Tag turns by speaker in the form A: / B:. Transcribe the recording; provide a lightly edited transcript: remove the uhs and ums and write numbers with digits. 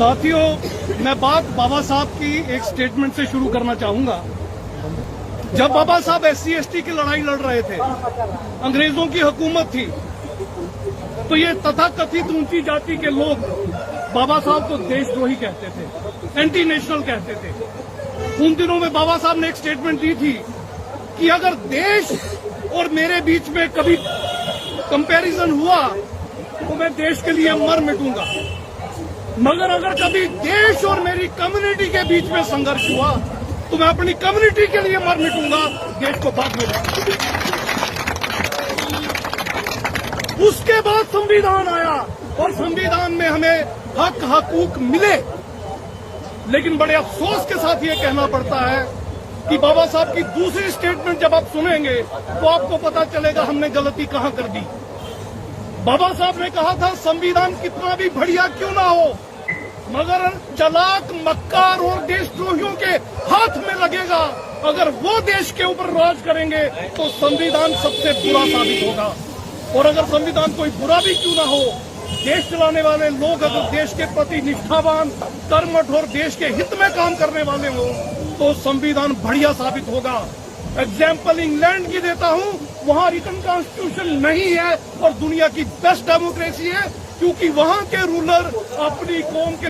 A: साथियों, मैं बात बाबा साहब की एक स्टेटमेंट से शुरू करना चाहूंगा। जब बाबा साहब SC/ST की लड़ाई लड़ रहे थे, अंग्रेजों की हुकूमत थी, तो ये तथाकथित ऊंची जाति के लोग बाबा साहब को देशद्रोही कहते थे, एंटी नेशनल कहते थे। उन दिनों में बाबा साहब ने एक स्टेटमेंट दी थी कि अगर देश और मेरे बीच में कभी कंपैरिजन हुआ तो मैं देश के लिए मर मिटूंगा, मगर अगर कभी देश और मेरी कम्युनिटी के बीच में संघर्ष हुआ तो मैं अपनी कम्युनिटी के लिए मर मिटूंगा, देश को बाद में। उसके बाद संविधान आया और संविधान में हमें हक हकूक मिले, लेकिन बड़े अफसोस के साथ ये कहना पड़ता है कि बाबा साहब की दूसरी स्टेटमेंट जब आप सुनेंगे तो आपको पता चलेगा हमने गलती कहां कर दी। बाबा साहब ने कहा था संविधान कितना भी बढ़िया क्यों ना हो, मगर चालाक मक्कार और देशद्रोहियों के हाथ में लगेगा, अगर वो देश के ऊपर राज करेंगे तो संविधान सबसे बुरा साबित होगा। और अगर संविधान कोई बुरा भी क्यों ना हो, देश चलाने वाले लोग अगर देश के प्रति निष्ठावान, कर्मठ और देश के हित में काम करने वाले हो तो संविधान बढ़िया साबित होगा। एग्जाम्पल इंग्लैंड की देता हूं, वहां रिटन कॉन्स्टिट्यूशन नहीं है और दुनिया की बेस्ट डेमोक्रेसी है, क्योंकि वहां के रूलर अपनी कौम के